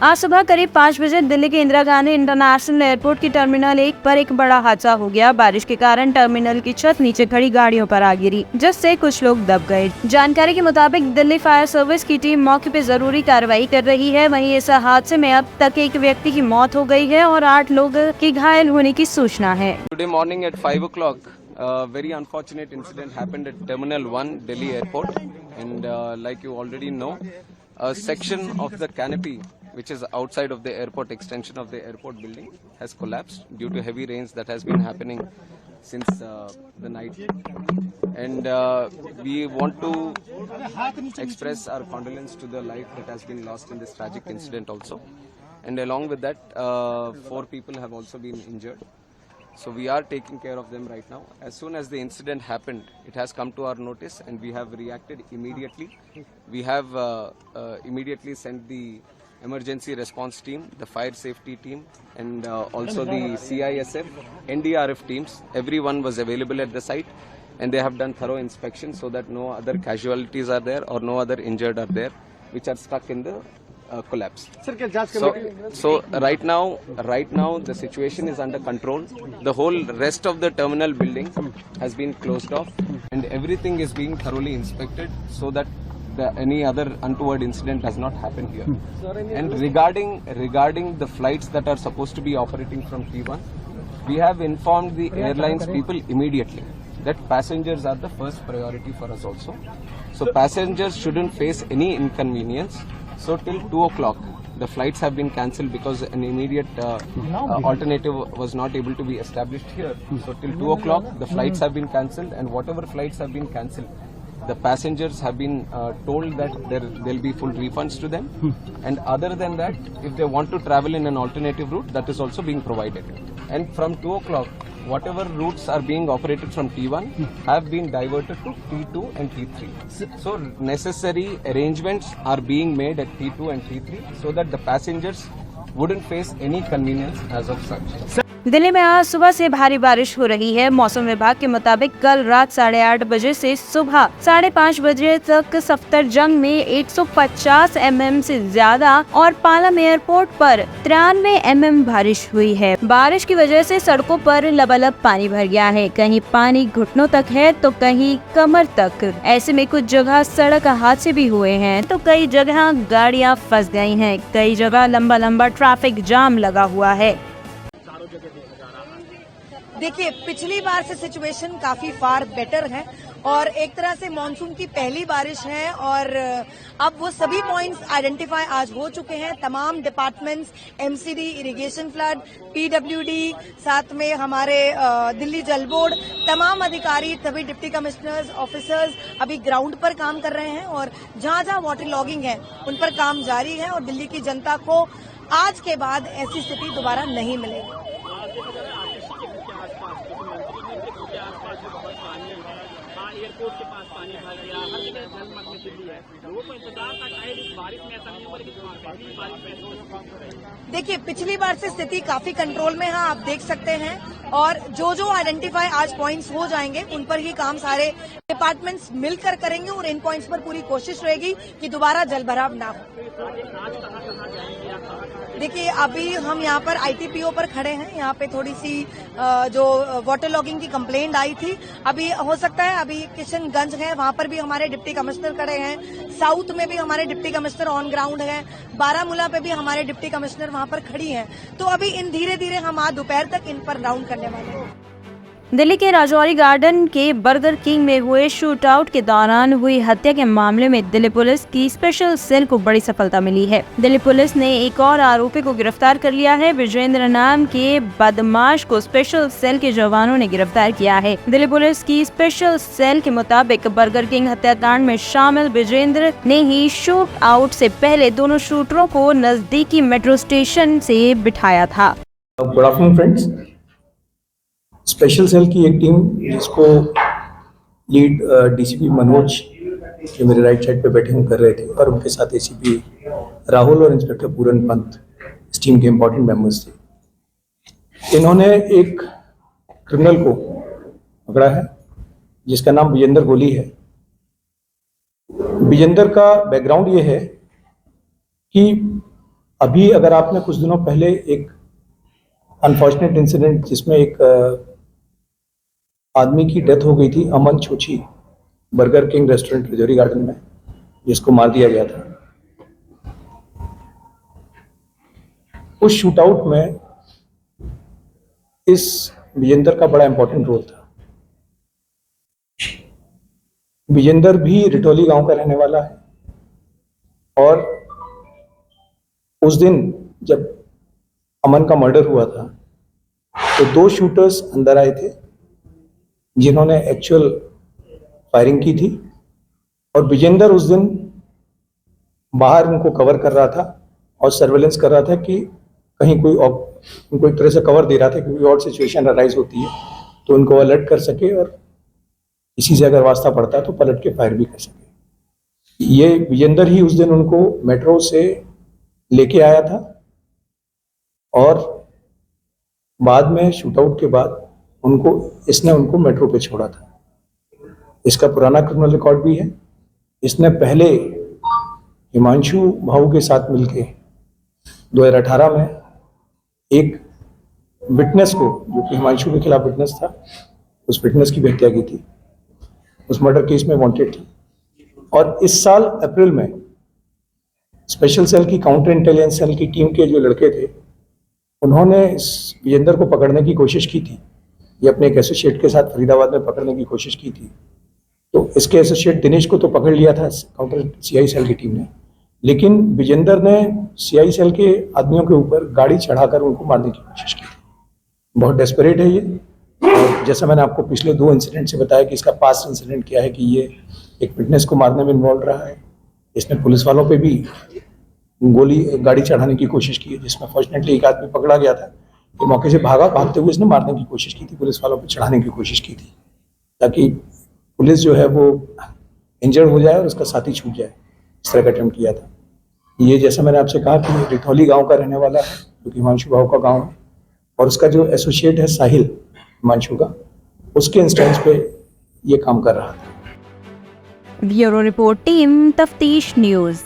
आज सुबह करीब 5 बजे दिल्ली के इंदिरा गांधी इंटरनेशनल एयरपोर्ट की टर्मिनल 1 पर एक बड़ा हादसा हो गया। बारिश के कारण टर्मिनल की छत नीचे खड़ी गाड़ियों पर आ गिरी, जिससे कुछ लोग दब गए। जानकारी के मुताबिक दिल्ली फायर सर्विस की टीम मौके पर जरूरी कार्रवाई कर रही है। वहीं इस हादसे में अब तक एक व्यक्ति की मौत हो गई है और 8 लोगों के घायल होने की सूचना है। Today morning at 5 o'clock, a very unfortunate incident happened at Terminal 1, Delhi Airport. And like you already know, a section of the canopy, which is outside of the airport, extension of the airport building, has collapsed due to heavy rains that has been happening since the night. And we want to express our condolence to the life that has been lost in this tragic incident also. And along with that, 4 people have also been injured. So we are taking care of them right now. As soon as the incident happened, it has come to our notice and we have reacted immediately. We have immediately sent the emergency response team, the fire safety team, and also the CISF, NDRF teams. Everyone was available at the site and they have done thorough inspection so that no other casualties are there or no other injured are there which are stuck in the collapse. So right now the situation is under control. The whole rest of the terminal building has been closed off and everything is being thoroughly inspected so that any other untoward incident does not happen here. And regarding the flights that are supposed to be operating from T1, we have informed the airlines people immediately that passengers are the first priority for us also. So passengers shouldn't face any inconvenience. So till 2 o'clock, the flights have been cancelled because an immediate alternative was not able to be established here. So till 2 o'clock, the flights have been cancelled, and whatever flights have been cancelled, the passengers have been told that there will be full refunds to them. And other than that, if they want to travel in an alternative route, that is also being provided. And from 2 o'clock, whatever routes are being operated from T1 have been diverted to T2 and T3. So necessary arrangements are being made at T2 and T3 so that the passengers wouldn't face any convenience as of such. Delhi में आज सुबह से भारी बारिश हो रही है। मौसम विभाग के मुताबिक कल रात 8:30 बजे से सुबह 5:30 बजे तक सफदरजंग में 150 mm से ज्यादा और पालम एयरपोर्ट पर 93 mm बारिश हुई है। बारिश की वजह से सड़कों पर लबालब पानी भर गया है। कहीं पानी घुटनों तक है तो कहीं कमर तक। ऐसे में कुछ जगह सड़क हादसे भी हुए हैं तो कई जगह गाड़ियां फंस गई हैं। कई जगह लंबा ट्रैफिक जाम लगा हुआ है। देखिए, पिछली बार से सिचुएशन काफी फार बेटर है और एक तरह से मानसून की पहली बारिश है और अब वो सभी पॉइंट्स आइडेंटिफाई आज हो चुके हैं। तमाम departments, MCD, irrigation flood, PWD, साथ में हमारे दिल्ली जल बोर्ड, तमाम अधिकारी, सभी डिप्टी कमिश्नर्स, ऑफिसर्स अभी ग्राउंड पर काम कर रहे हैं और जहां जहां वाटर लॉगिंग है उन पर काम जारी है और दिल्ली की जनता को आज के बाद ऐसी स्थिति दोबारा नहीं मिलेगी। एयरपोर्ट के पास पानी भर गया, हर जगह जलमग्न दिल्ली है। लोगों को इंतजार था शायद इस बारिश में ऐसा नहीं होगा, लेकिन पहली बारिश। देखिए, पिछली बार से स्थिति काफी कंट्रोल में है, आप देख सकते हैं और जो आइडेंटिफाई आज पॉइंट्स हो जाएंगे उन पर ही काम सारे डिपार्टमेंट्स मिलकर करेंगे और इन पॉइंट्स पर पूरी कोशिश रहेगी कि दोबारा जलभराव ना हो। देखिए, अभी हम यहाँ पर आईटीपीओ पर खड़े हैं। यहाँ पे थोड़ी सी जो वाटर लॉगिंग की कंप्लेंट आई थी, अभी हो सकता है अभी किशनगंज है, वहाँ पर भी हमारे डिप्टी कमिश्नर खड़े हैं। साउथ में भी हमारे डिप्टी कमिश्नर ऑन ग्राउंड है। बारामूला पे भी हमारे डिप्टी कमिश्नर वहाँ पर खड़ी हैं। तो अभी इन धीरे हम आज दोपहर तक इन पर राउंड करने वाले हैं। दिल्ली के राजौरी गार्डन के बर्गर किंग में हुए शूट आउट के दौरान हुई हत्या के मामले में दिल्ली पुलिस की स्पेशल सेल को बड़ी सफलता मिली है। दिल्ली पुलिस ने एक और आरोपी को गिरफ्तार कर लिया है। विजेंद्र नाम के बदमाश को स्पेशल सेल के जवानों ने गिरफ्तार किया है। दिल्ली पुलिस की स्पेशल सेल के मुताबिक बर्गर किंग हत्याकांड में शामिल विजेंद्र ने ही शूट आउट से पहले दोनों शूटरों को नजदीकी मेट्रो स्टेशन से बिठाया था। Good afternoon friends. Special sale की एक टीम जिसको लीड डीसीपी मनोज जो मेरे राइट साइड पे बैठे हुए कर रहे थे और उनके साथ एसीपी राहुल और इंस्पेक्टर पूरन पंत इस टीम के इम्पोर्टेंट मेंबर्स थे। इन्होंने एक क्रिमिनल को पकड़ा है जिसका नाम विजेंद्र गोली है। विजेंद्र का बैकग्राउंड ये है कि अभी अगर आपने कुछ दिनों पहले एक अनफॉर्चुनेट इंसिडेंट जिसमें एक आदमी की डेथ हो गई थी, अमन छोची, Burger King restaurant Rajouri Garden में, जिसको मार दिया गया था। उस शूटआउट में इस विजेंदर का बड़ा इंपॉर्टेंट रोल था। विजेंदर भी रिटोली गांव का रहने वाला है और उस दिन जब अमन का मर्डर हुआ था तो 2 शूटर्स अंदर आए थे जिन्होंने एक्चुअल फायरिंग की थी और विजेंदर उस दिन बाहर उनको कवर कर रहा था और सर्वेलेंस कर रहा था कि कहीं कोई उनको एक तरह से कवर दे रहा था कि कोई और सिचुएशन अराइज होती है तो उनको अलर्ट कर सके और किसी से अगर वास्ता पड़ता है तो पलट के फायर भी कर सके। ये विजेंदर ही उस दिन उनको मेट्रो से लेके आया था और बाद में शूटआउट के बाद इसने उनको मेट्रो पे छोड़ा था। इसका पुराना क्रिमिनल रिकॉर्ड भी है। इसने पहले हिमांशु भाऊ के साथ मिलके 2018 में एक विटनेस को, जो कि हिमांशु के खिलाफ विटनेस था, उस विटनेस की भी हत्या की थी। उस मर्डर केस में वांटेड थी। और इस साल अप्रैल में स्पेशल सेल की काउंटर इंटेलिजेंस सेल की टीम के जो लड़के थे उन्होंने इस विजेंदर को पकड़ने की कोशिश की थी। ये अपने एक एसोसिएट के साथ फरीदाबाद में पकड़ने की कोशिश की थी। तो इसके एसोसिएट दिनेश को तो पकड़ लिया था काउंटर सीआई सेल की टीम ने, लेकिन विजेंदर ने सीआई सेल के आदमियों के ऊपर गाड़ी चढ़ाकर उनको मारने की कोशिश की थी। बहुत डेस्परेट है ये। और जैसा मैंने आपको पिछले 2 इंसिडेंट से बताया कि इसका पास्ट इंसिडेंट क्या है कि ये एक फिटनेस को मारने में इन्वॉल्व रहा है। इसने पुलिस वालों पे भी गाड़ी चढ़ाने की कोशिश की है, जिसमें फॉर्चुनेटली एक आदमी पकड़ा गया था कि मौके से भागते हुए इसने मारने की कोशिश की थी, पुलिस वालों पे चढ़ाने की कोशिश की थी ताकि पुलिस जो है वो इंजर्ड हो जाए और उसका साथी छूट जाए। इस तरह का अटेम्प्ट किया था। ये जैसा मैंने आपसे कहा कि रिठौली गांव का रहने वाला है, जो कि हिमांशु भाव का गांव है, और उसका जो एसोसिएट है साहिल हिमांशु का, उसके इंस्टेंस पे ये काम कर रहा था। ब्यूरो रिपोर्ट टीम तफ्तीश न्यूज़।